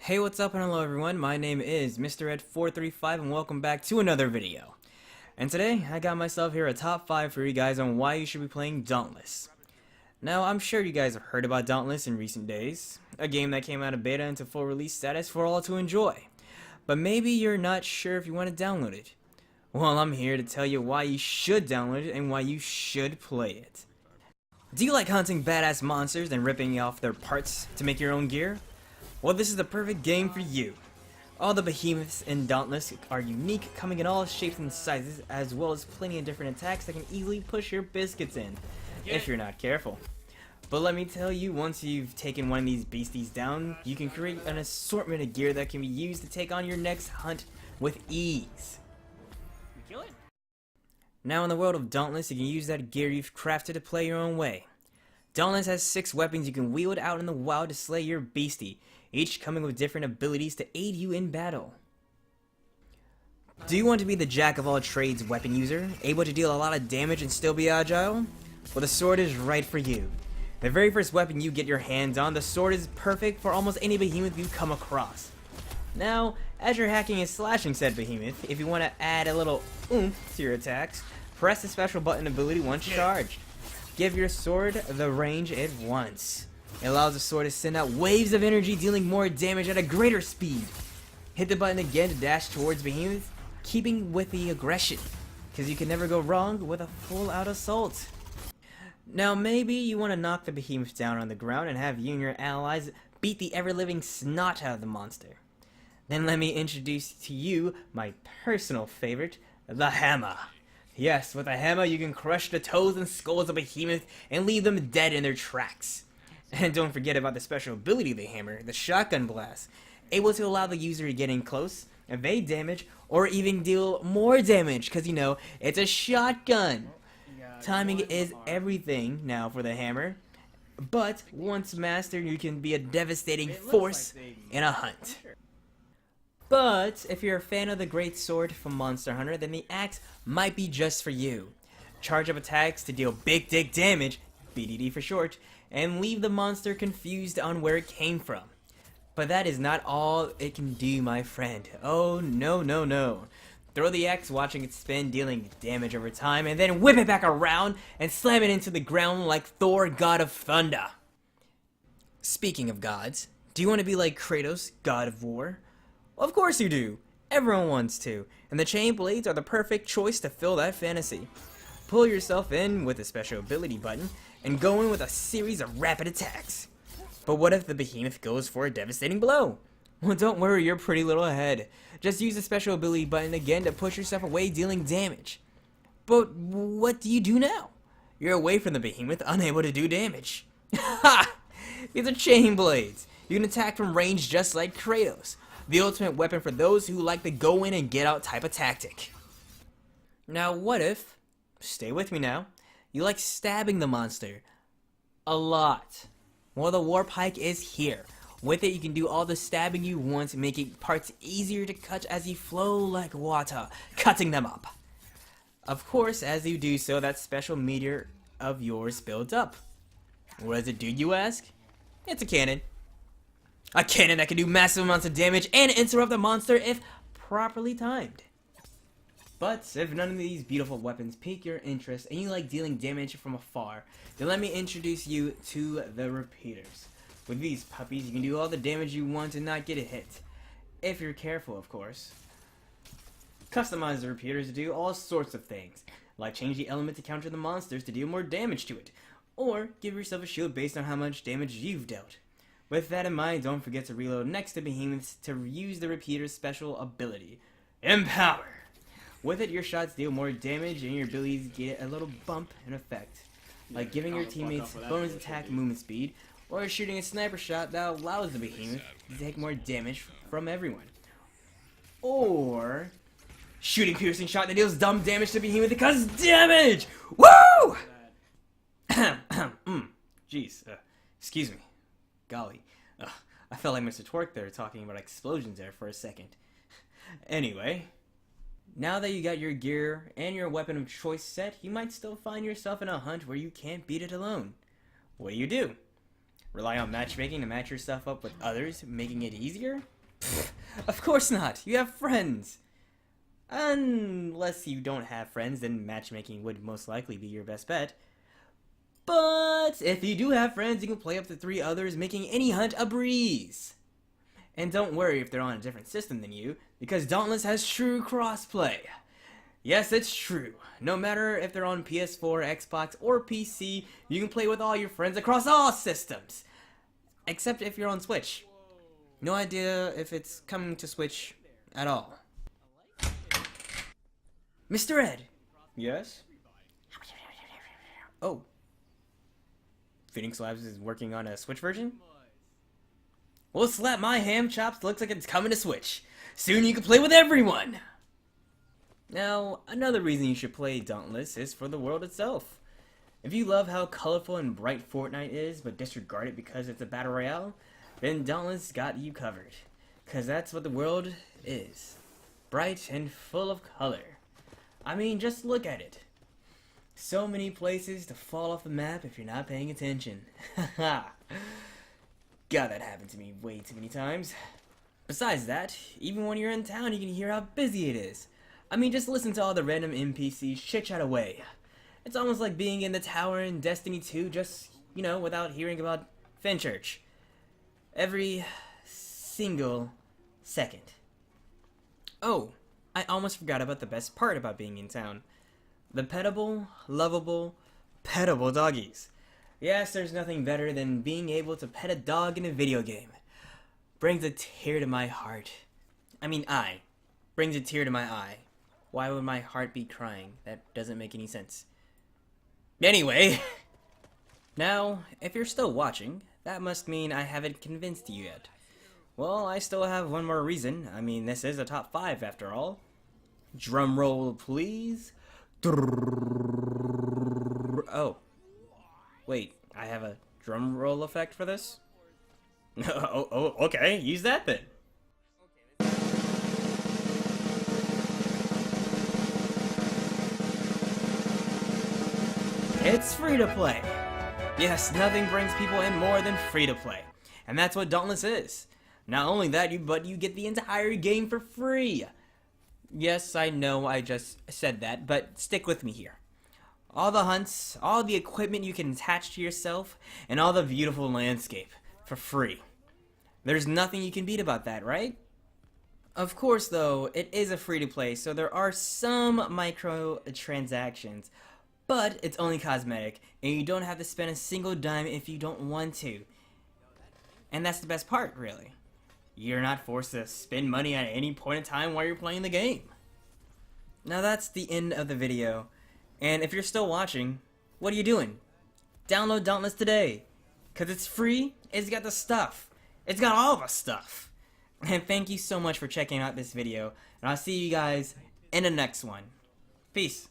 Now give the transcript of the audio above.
Hey, what's up and hello everyone, my name is Mr. Ed435 and welcome back to another video. And today, I got myself here a top 5 for you guys on why you should be playing Dauntless. Now, I'm sure you guys have heard about Dauntless in recent days, a game that came out of beta into full release status for all to enjoy. But maybe you're not sure if you want to download it. Well, I'm here to tell you why you should download it and why you should play it. Do you like hunting badass monsters and ripping off their parts to make your own gear? Well, this is the perfect game for you. All the behemoths in Dauntless are unique, coming in all shapes and sizes, as well as plenty of different attacks that can easily push your biscuits in, if you're not careful. But let me tell you, once you've taken one of these beasties down, you can create an assortment of gear that can be used to take on your next hunt with ease. Now in the world of Dauntless, you can use that gear you've crafted to play your own way. Dauntless has 6 weapons you can wield out in the wild to slay your beastie, each coming with different abilities to aid you in battle. Do you want to be the jack-of-all-trades weapon user, able to deal a lot of damage and still be agile? Well, the sword is right for you. The very first weapon you get your hands on, the sword is perfect for almost any behemoth you come across. Now, as you're hacking and slashing said behemoth, if you want to add a little oomph to your attacks, press the special button ability once charged. Give your sword the range it wants. It allows the sword to send out waves of energy, dealing more damage at a greater speed. Hit the button again to dash towards behemoth, keeping with the aggression, because you can never go wrong with a full-out assault. Now maybe you want to knock the behemoth down on the ground and have you and your allies beat the ever-living snot out of the monster. Then let me introduce to you my personal favorite, the hammer. Yes, with a hammer you can crush the toes and skulls of behemoth and leave them dead in their tracks. And don't forget about the special ability of the hammer, the shotgun blast, able to allow the user to get in close, evade damage, or even deal more damage, because you know, it's a shotgun. Timing is everything now for the hammer, but once mastered you can be a devastating force in a hunt. But if you're a fan of the great sword from Monster Hunter, then the axe might be just for you. Charge up attacks to deal big dick damage, BDD for short, and leave the monster confused on where it came from. But that is not all it can do, my friend. Oh no, no, no. Throw the axe, watching it spin, dealing damage over time, and then whip it back around and slam it into the ground like Thor, God of Thunder. Speaking of gods, do you want to be like Kratos, God of War? Well, of course you do. Everyone wants to, and the chain blades are the perfect choice to fill that fantasy. Pull yourself in with a special ability button, and go in with a series of rapid attacks. But what if the behemoth goes for a devastating blow? Well, don't worry your pretty little head. Just use the special ability button again to push yourself away, dealing damage. But what do you do now? You're away from the behemoth, unable to do damage. Ha! These are chain blades. You can attack from range just like Kratos, the ultimate weapon for those who like the go in and get out type of tactic. Now what if, stay with me now, you like stabbing the monster a lot? Well, the War Pike is here. With it, you can do all the stabbing you want, making parts easier to cut as you flow like water, cutting them up. Of course, as you do so, that special meteor of yours builds up. What does it do, you ask? It's a cannon. A cannon that can do massive amounts of damage and interrupt the monster if properly timed. But if none of these beautiful weapons pique your interest and you like dealing damage from afar, then let me introduce you to the repeaters. With these puppies, you can do all the damage you want and not get a hit. If you're careful, of course. Customize the repeaters to do all sorts of things, like change the element to counter the monsters to deal more damage to it, or give yourself a shield based on how much damage you've dealt. With that in mind, don't forget to reload next to behemoths to use the repeater's special ability, Empower. With it, your shots deal more damage and your abilities get a little bump in effect, like giving your teammates bonus attack movement speed, or shooting a sniper shot that allows the behemoth to take more damage from everyone. Or shooting piercing shot that deals dumb damage to the behemoth that causes damage! Woo! Jeez, excuse me. Golly. I felt like Mr. Twerk there talking about explosions there for a second. Anyway, now that you got your gear and your weapon of choice set, you might still find yourself in a hunt where you can't beat it alone. What do? Rely on matchmaking to match your stuff up with others, making it easier? Pfft, of course not! You have friends! Unless you don't have friends, then matchmaking would most likely be your best bet. But if you do have friends, you can play up to 3 others, making any hunt a breeze. And don't worry if they're on a different system than you, because Dauntless has true crossplay. Yes, it's true. No matter if they're on PS4, Xbox, or PC, you can play with all your friends across all systems. Except if you're on Switch. No idea if it's coming to Switch at all. Mr. Ed. Yes? Oh. Phoenix Labs is working on a Switch version? Well, slap my ham chops, looks like it's coming to Switch. Soon you can play with everyone! Now, another reason you should play Dauntless is for the world itself. If you love how colorful and bright Fortnite is, but disregard it because it's a battle royale, then Dauntless got you covered. Cause that's what the world is. Bright and full of color. I mean, just look at it. So many places to fall off the map if you're not paying attention. Haha. God, that happened to me way too many times. Besides that, even when you're in town, you can hear how busy it is. I mean, just listen to all the random NPCs chit-chat away. It's almost like being in the tower in Destiny 2, just, you know, without hearing about Fenchurch. Every single second. Oh, I almost forgot about the best part about being in town. The petable, lovable, petable doggies. Yes, there's nothing better than being able to pet a dog in a video game. Brings a tear to my heart. I mean, brings a tear to my eye. Why would my heart be crying? That doesn't make any sense. Anyway, now, if you're still watching, that must mean I haven't convinced you yet. Well, I still have one more reason. I mean, this is a top 5 after all. Drum roll, please. Oh. Wait, I have a drum roll effect for this? Oh, okay, use that then. It's free to play. Yes, nothing brings people in more than free to play. And that's what Dauntless is. Not only that, but you get the entire game for free. Yes, I know I just said that, but stick with me here. All the hunts, all the equipment you can attach to yourself, and all the beautiful landscape for free. There's nothing you can beat about that, right? Of course, though, it is a free-to-play, so there are some microtransactions, but it's only cosmetic, and you don't have to spend a single dime if you don't want to. And that's the best part, really. You're not forced to spend money at any point in time while you're playing the game. Now that's the end of the video. And if you're still watching, what are you doing? Download Dauntless today. Cause it's free, it's got the stuff. It's got all the stuff. And thank you so much for checking out this video. And I'll see you guys in the next one. Peace.